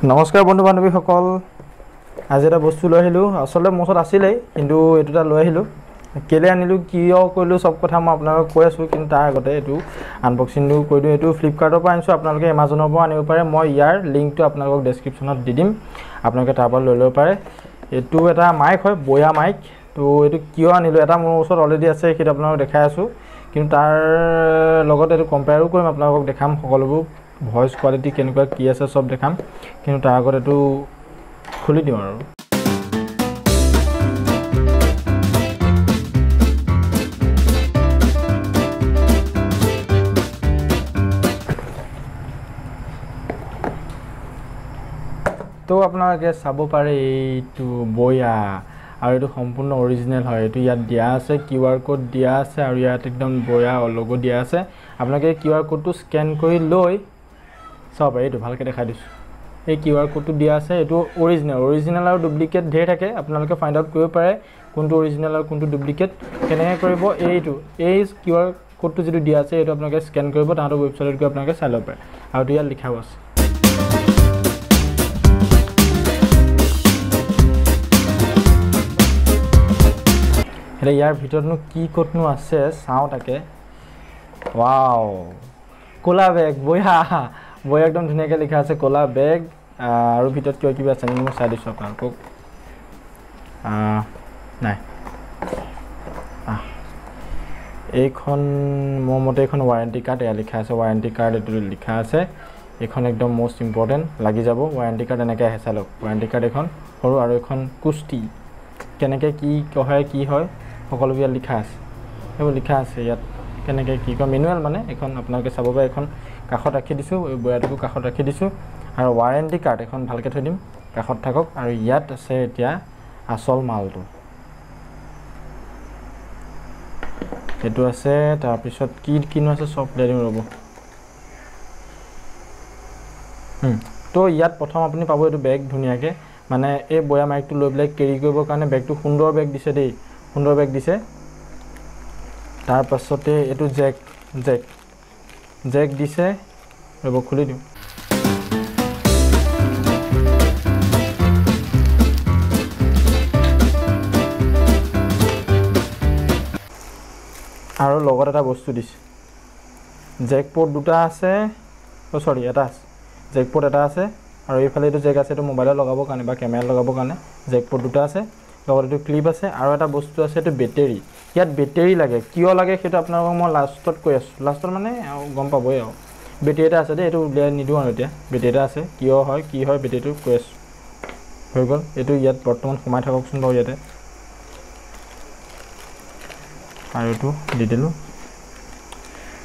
নমস্কাৰ বন্ধু বান্ধৱীসকল আজি এটা বস্তু লৈ আহিলোঁ আসলে মোৰ ওচৰত আছিলেই কিন্তু এটোটা লৈ আহিলোঁ কেলে আনিলোঁ কিয় কৰিলোঁ সব কথা মই আপোনালোকক কৈ আছোঁ কিন্তু তাৰ আগতে এটো আনবক্সিংটো কৰি দিওঁ এটো ফ্লিপকাৰ্টৰ পৰা আনিছোঁ আপোনালোকে এমাজনৰ পৰা আনিব পাৰে মই ইয়াৰ লিংকটো আপোনালোকক ডেসক্ৰিপচনত দি দিম আপোনালোকে তাৰ পৰা লৈ ল'ব পাৰে এটো এটা মাইক হয় বয়া মাইক তো এটো কিয় আনিলোঁ এটা মোৰ ওচৰত অলৰেডি আছে সেইটো আপোনালোকক দেখাই আছোঁ কিন্তু তাৰ লগত এটো কম্পেয়াৰো কৰিম আপোনালোকক দেখাম সকলোবোৰ ভয়েস কোৱালিটি কেনেকুৱা কি আছে সব দেখাম কিন্তু তাৰ আগত এটো খুলি দিওঁ আৰু তো আপোনালোকে চাব পাৰে এইটো বয়া আৰু এটো সম্পূৰ্ণ অৰিজিনাল হয় এটো ইয়াত দিয়া আছে কিউআৰ কোড দিয়া আছে আৰু ইয়াত একদম বয়া লোগো দিয়া আছে আপোনালোকে কিউআৰ কোডটো স্ক্যান কৰি লৈ সব এইটো ভালকে দেখাই দিছো এই কিউআৰ কোডটো দিয়া আছে এটো অৰিজিনাল আৰু ডুপ্লিকেট ধেৰ থাকে আপোনালোকে ফাইন্ড আউট কৰিব পাৰে কোনটো অৰিজিনাল আৰু কোনটো ডুপ্লিকেট কেনেকৈ কৰিব এইটো এই কিউআৰ কোডটো যেটো দিয়া আছে এটো আপোনালোকে স্ক্যান কৰিব তাহাঁতৰ ৱেবছাইটত গৈ আপোনালোকে চাই ল'ব পাৰে আৰু ইয়াত লিখা আছে यार ভিতৰতনো কি কোডনো আছে চাও তাকে ওয়াও কোলা বেগ বয়া একদম ধুনিয়াকে লিখা আছে কোলা বেগ আৰু ভিতৰত কিবা কিবা আছে মই চাই দিছো আপোনালোকক নাই এইখন মোৰ মতে এখন ওয়াৰেন্টি কাৰ্ড এয়া লিখা আছে ওয়াৰেন্টি কাৰ্ড এটো লিখা আছে এখন একদম মোস্ট ইম্পৰ্টেন্ট লাগি যাব ওয়াৰেন্টি কাৰ্ড এনেকৈ আহে চালক ওয়াৰেন্টি কাৰ্ড এখন সৰু আৰু এখন কুস্তি কেনেকৈ কি কয় কি হয় সকলো বিয়া লিখা আছে এবোৰ লিখা আছে ইয়াত কেনেকৈ কি কয় মেনুৱেল মানে এখন আপোনালোকে চাব পাৰে এখন কাখত ৰাখি দিছো এই বয়াটো কাখত ৰাখি দিছো আৰু ওয়াৰেন্টি কাৰ্ড এখন ভালকে থৈ দিম কাখত থাকক আৰু ইয়াত আছে এতিয়া আসল মালটো এটো আছে তাৰ পিছত কি কিনো আছে সব লৈ দিম ৰব তো ইয়াত প্ৰথম আপুনি পাব এটো বেগ ধুনিয়াকে মানে এই বয়া মাইকটো লৈ ব্লেক কেৰি কৰিবৰ কাৰণে বেগটো সুন্দৰ বেগ দিছে দেই সুন্দৰ বেগ দিছে তাৰ পাছতে এটো জেক দিছে ৰব খুলি দিও আৰু লগত এটা বস্তু দিছে জেক পোৰ্ট দুটা আছে ও সৰি এটা আছে জেক পোৰ্ট এটা আছে আৰু এইফালে এটো জেক আছে এটো মোবাইলত লগাবৰ কাৰণে বা কেমেৰা লগাবৰ কাৰণে জেক পোৰ্ট দুটা আছে লগত এটো ক্লিপ আছে আৰু এটা বস্তু আছে এটো বেটাৰী ইয়াত বেটাৰী লাগে কিয় লাগে সেটো আপোনালোকক মই লাষ্টত কৈ আছো লাষ্টত মানে গম পাবই আৰু বেটাৰী এটা আছে দে এটো উলিয়াই নিদু আৰু এতিয়া বেটাৰী এটা আছে কিয় হয় কি হয় বেটাৰীটো কৈ আছো হৈ গল এটো ইয়াত বৰ্তমান সোমাই থাককচোন বাৰু ইয়াতে আৰু এটো দি দিলো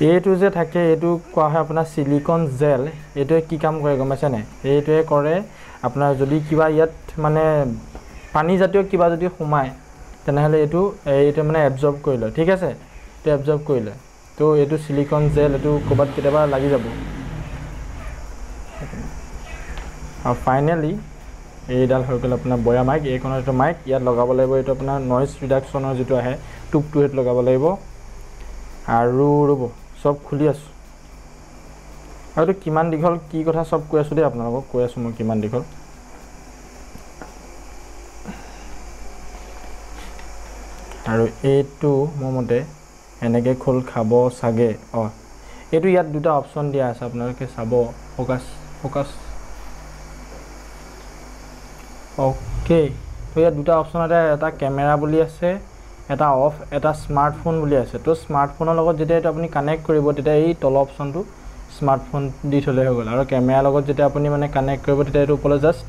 এইটো যে থাকে এটো কোৱা হয় আপোনাৰ সিলিকন জেল এটোৱে কি কাম কৰে গম পাইছে নে এইটোৱে কৰে আপোনাৰ যদি কিবা ইয়াত মানে পানী জাতীয় কিবা যদি সোমায় তেনেহলে এটো মানে এবজর্ব কৰি লয় ঠিক আছে তো এবজৰ্ব কৰি লয় তো এটো সিলিকন জেল এটো কবাত কেতিয়াবা লাগি যাব আৰু ফাইনালি এইডাল হৈ গল আপোনাৰ বয়া মাইক এইখনৰ এটো মাইক ইয়াত লগাব লাগিব এটো আপোনাৰ নয়েজ ৰিডাকচনৰ যেটো আহে টুপটো হেত লগাব লাগিব আৰু ৰব সব খুলি আছো আৰু কিমান দিঘল কি কথা সব কৈ আছো দে আপোনালোকক কৈ আছো মই কিমান দিঘল আৰু এইটো মোৰ মতে এনেকৈ খোল খাব সাগে এইটো ইয়াত দুটা অপচন দিয়া আছে আপোনালোকে চাব ফোকাস ওকে তো ইয়াত দুটা অপচন এটা কেমেৰা বুলি আছে এটা অফ এটা স্মাৰ্টফোন বুলি আছে তো স্মাৰ্টফোনৰ লগত যেতিয়া এটা আপুনি কানেক্ট কৰিব তেতিয়া এই তল অপচনটো স্মাৰ্টফোন দি থলে হৈ গল আৰু কেমেৰাৰ লগত যেতিয়া আপুনি মানে কানেক্ট কৰিব তেতিয়া এটো ওপৰলৈ জাস্ট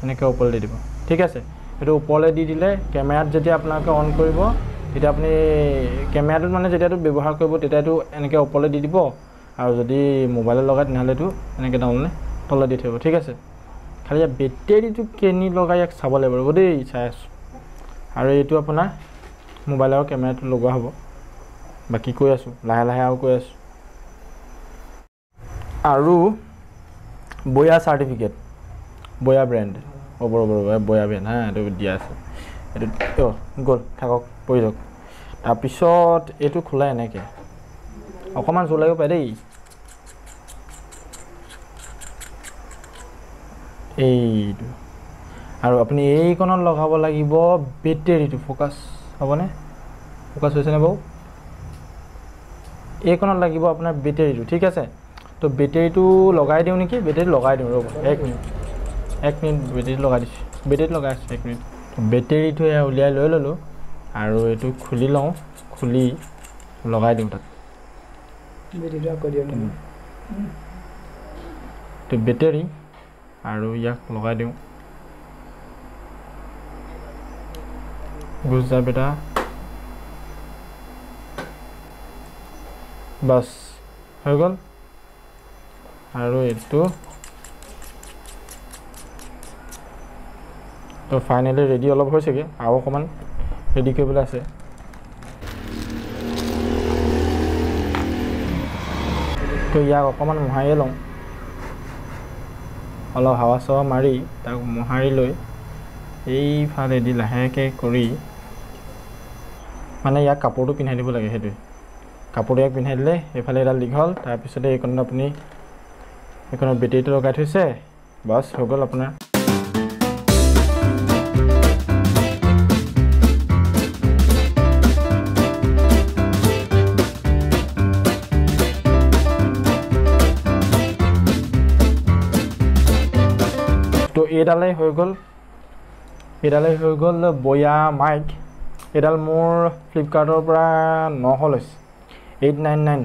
এনেকৈ ওপৰলৈ দি দিব ঠিক আছে এটো ওপৰলৈ দি দিলে কেমেৰাত যেতিয়া আপোনালোকে অন কৰিব তেতিয়া আপুনি কেমেৰাটো মানে যেতিয়াটো ব্যৱহাৰ কৰিব তেতিয়াটো এনেকৈ ওপৰলৈ দি দিব আৰু যদি মোবাইলত লগাই তেনেহলে এটো এনেকৈ ডাউনলে তললৈ দি থব ঠিক আছে খালি বেটাৰীটো কেনি লগাই এক চাব লাগিব ৰব দেই চাই আছো আৰু এটো আপোনাৰ মোবাইলৰ কেমেৰাটো লগোৱা হ'ব বাকি কৈ আছো লাহে লাহে আৰু কৈ আছো আৰু বয়া সাৰ্টিফিকেট বয়া ব্ৰ্যান্ড ওপৰ বয়া ব্ৰ্যান্ড হা এটো দিয়া আছে এটো গল থাকক পৰি যাওক তাৰ পিছত এটো খোলা এনেকৈ অকমান জলাইও পায় দেই এইটো আৰু আপুনি এইকণত লগাব লাগিব বেটেৰীটো ফ'কাছ হ'বনে ফ'কাছ হৈছেনে বাৰু এইকণত লাগিব আপোনাৰ বেটেৰীটো ঠিক আছে তো বেটেৰীটো লগাই দিওঁ নেকি বেটেৰী লগাই দিওঁ ৰ'ব 1 মিনিট বেটেৰী লগাই দিছোঁ বেটেৰীত লগাই আছোঁ 1 মিনিট বেটেৰীটো উলিয়াই লৈ ল'লোঁ আৰু এইটো খুলি লওঁ খুলি লগাই দিওঁ তাত বেটেৰীটো আকৌ দিওঁ তো বেটেৰী আৰু ইয়াক লগাই দিওঁ গুছ যা বেটা বাস হৈ গ'ল আৰু এইটো তো ফাইনেলি ৰেডি অলপ হৈছেগৈ আৰু অকণমান ৰেডি কৰিবলৈ আছে তো ইয়াক অকণমান মোহাৰিয়ে লওঁ অলপ হাৱা চাৱা মাৰি তাক মোহাৰি লৈ এইফালেদি লাহেকৈ কৰি মানে ইয়াক কাপোৰটো পিন্ধাই দিব লাগে সেইটোৱে কাপোৰটো ইয়াক পিন্ধাই দিলে এইফালে এডাল দীঘল তাৰপিছতে এইকণত আপুনি এইকণত বেটেৰীটো লগাই থৈছে বাছ হৈ গ'ল আপোনাৰ তো এইডালেই হৈ গ'ল বয়া মাইক এইডাল মোৰ ফ্লিপকাৰ্টৰ পৰা 900 লৈছে 899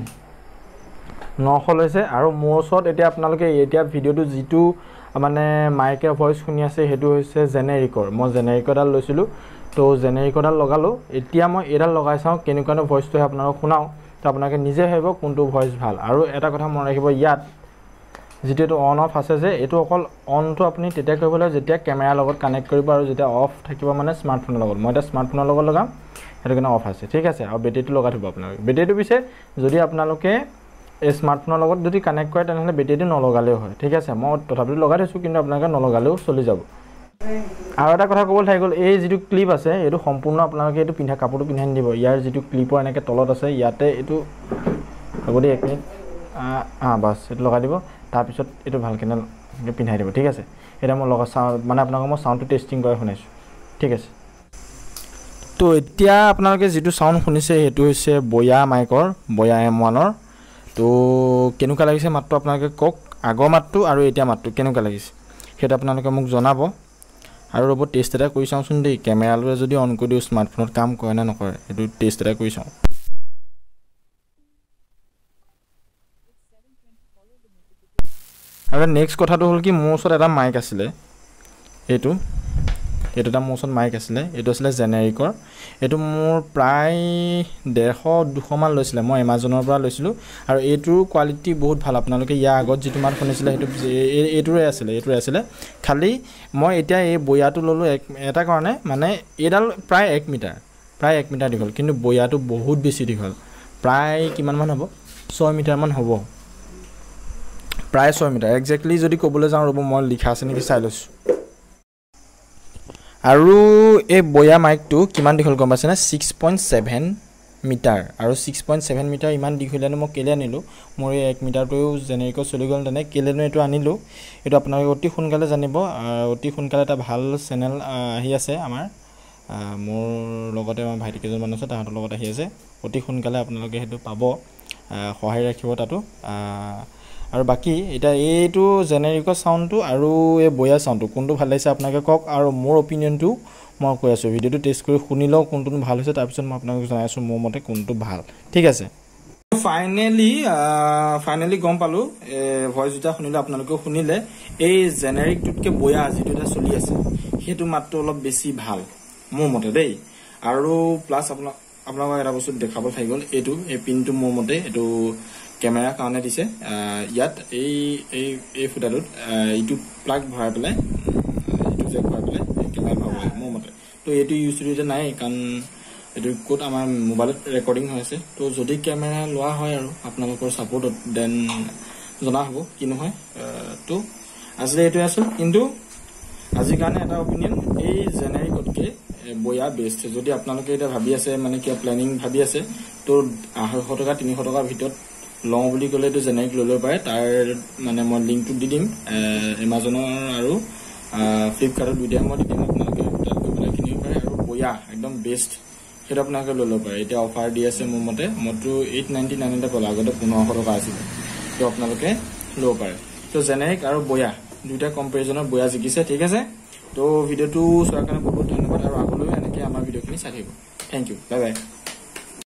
900 লৈছে আৰু মোৰ ওচৰত এতিয়া আপোনালোকে এতিয়া ভিডিঅ'টো যিটো মানে মাইকে ভইচ শুনি আছে সেইটো হৈছে জেনেৰিকৰ মই জেনেৰিকৰডাল লৈছিলোঁ তো জেনেৰিকৰডাল লগালোঁ এতিয়া মই এইডাল লগাই চাওঁ কেনেকুৱানো ভইচটো আপোনালোকক শুনাওঁ তো আপোনালোকে নিজে ভাবিব কোনটো ভইচ ভাল আৰু এটা কথা মনত ৰাখিব ইয়াত যেটো এইটো অন অফ আছে যে এইটো অকল অনটো আপুনি তেতিয়া কৰিব লাগে যেতিয়া কেমেৰাৰ লগত কানেক্ট কৰিব আৰু যেতিয়া অফ থাকিব মানে স্মাৰ্টফোনৰ লগত মই এটা স্মাৰ্টফোনৰ লগত লগাম সেইটো কাৰণে অফ আছে ঠিক আছে আৰু বেটেৰীটো লগাই থব আপোনালোকে বেটেৰীটো পিছে যদি আপোনালোকে এই স্মাৰ্টফোনৰ লগত যদি কানেক্ট কৰে তেনেহ'লে বেটেৰীটো নলগালেও হয় ঠিক আছে মই তথাপিও লগাই থৈছোঁ কিন্তু আপোনালোকে নলগালেও চলি যাব আৰু এটা কথা ক'বলৈ থাকি গ'ল এই যিটো ক্লিপ আছে এইটো সম্পূৰ্ণ আপোনালোকে এইটো পিন্ধা কাপোৰটো পিন্ধাই নিদিব ইয়াৰ যিটো ক্লিপৰ এনেকৈ তলত আছে ইয়াতে এইটো হ'ব দেই 1 মিনিট বাছ এইটো লগাই দিব তাৰপিছত এইটো ভালকৈ পিন্ধাই দিব ঠিক আছে এটা মই লগা মানে আপোনালোকক মই চাউণ্ডটো টেষ্টিং কৰি শুনাইছোঁ ঠিক আছে তো এতিয়া আপোনালোকে যিটো চাউণ্ড শুনিছে সেইটো হৈছে বয়া মাইকৰ বয়া M1ৰ তো কেনেকুৱা লাগিছে মাতটো আপোনালোকে কওক আগৰ মাতটো আৰু এতিয়া মাতটো কেনেকুৱা লাগিছে সেইটো আপোনালোকে মোক জনাব আৰু ৰ'ব টেষ্ট এটা কৰি চাওঁচোন দেই কেমেৰালৈ যদি অন কৰি দিওঁ স্মাৰ্টফোনত কাম কৰে নে নকৰে সেইটো টেষ্ট এটা কৰি চাওঁ আৰু নেক্সট কথাটো হ'ল কি মোৰ ওচৰত এটা মাইক আছিলে এইটো এটা মোৰ ওচৰত মাইক আছিলে এইটো আছিলে জেনেৰিকৰ এইটো মোৰ প্ৰায় 150-200 মান লৈছিলে মই এমাজনৰ পৰা লৈছিলোঁ আৰু এইটোৰ কোৱালিটি বহুত ভাল আপোনালোকে ইয়াৰ আগত যিটো মাত শুনিছিলে সেইটো এইটোৰে আছিলে খালি মই এতিয়া এই বয়াটো ল'লোঁ এটা কাৰণে মানে এইডাল প্ৰায় 1 মিটাৰ দীঘল কিন্তু বয়াটো বহুত বেছি দীঘল প্ৰায় কিমানমান হ'ব 6 মিটাৰমান হ'ব প্ৰায় 6 মিটাৰ একজেক্টলি যদি ক'বলৈ যাওঁ ৰ'ব মই লিখা আছে নেকি চাই লৈছোঁ আৰু এই বয়া মাইকটো কিমান দীঘল গম পাইছেনে 6.7 মিটাৰ আৰু 6.7 মিটাৰ ইমান দীঘলীয়ানো মই কেলৈ আনিলোঁ মোৰ এই 1 মিটাৰটোও জেনেৰিকত চলি গ'ল তেনে কেলৈনো এইটো আনিলোঁ এইটো আপোনালোকে অতি সোনকালে জানিব অতি সোনকালে এটা ভাল চেনেল আহি আছে আমাৰ মোৰ লগতে আমাৰ ভাইটি কেইজনমান আছে তাহাঁতৰ লগত আহি আছে অতি সোনকালে আপোনালোকে সেইটো পাব সহায় ৰাখিব তাতো আৰু বাকি এটা এইটো জেনেৰিকৰ সাউন্ডটো আৰু এই বয়া সাউন্ডটো কোনটো ভাল লাগিছে আপোনালোকে কওক আৰু মোৰ অপিনিয়নটো মই কৈ আছো ভিডিওটো টেষ্ট কৰি শুনি লও কোনটো ভাল হৈছে তাৰ পিছত মই আপোনালোকক জনাই আছো মোৰ মতে কোনটো ভাল ঠিক আছে ফাইনালি গম পালো ভয়েস দুটা শুনিলে আপোনালোকে শুনিলে এই জেনেৰিকটোতকে বয়া যেটা চলি আছে হেতু মাত্ৰ অলপ বেছি ভাল মোৰ মতে দেই আৰু প্লাস আপোনালোকক এটা বস্তু দেখাব থাকি গল এইটো এই পিনটো মোৰ মতে এইটো কেমেৰা কাৰণে দিছে ইয়াত এই ফুটাটোত ইটো প্লাগ ভৰাই পেলাই ইটো যে ভৰাই পেলাই কেমেৰা ভৰাই মোৰ মতে তো এইটো ইউজ কৰিতে নাই কাৰণ এইটো কোড আমাৰ মোবাইলত ৰেকৰ্ডিং হৈছে তো যদি কেমেৰা লোৱা হয় আৰু আপোনালোকৰ সাপোৰ্টত দেন জনা হ'ব কি নহয় তো আজি এইটো আছে কিন্তু আজি কাৰণে এটা অপিনিয়ন এই জেনেৰিকতকে বয়া বেষ্ট যদি আপোনালোকে এটা ভাবি আছে মানে কি প্ল্যানিং ভাবি আছে তো 250 টকা 300 টকাৰ ভিতৰত লং বুলি ক'লে তো জেনেৰিক লৈ ল'ব পাৰে তাৰ মানে মই লিংকটো দি দিম এমাজনৰ আৰু ফ্লিপকাৰ্টত দুইটাই মই দিম আপোনালোকে তাত গৈ পেলাই কিনিব পাৰে আৰু বয়া একদম বেষ্ট সেইটো আপোনালোকে লৈ ল'ব পাৰে এতিয়া অফাৰ দি আছে মোৰ মতে মইতো 899 এটা পালো আগতে 1500 টকা আছিল তো আপোনালোকে ল'ব পাৰে তো জেনেৰিক আৰু বয়া দুইটা কম্পেৰিজনত বয়া জিকিছে ঠিক আছে তো ভিডিঅ'টো চোৱাৰ কাৰণে বহুত ধন্যবাদ আৰু আগলৈও এনেকৈ আমাৰ ভিডিঅ'খিনি চাই থাকিব থ্যাংক ইউ বাই বাই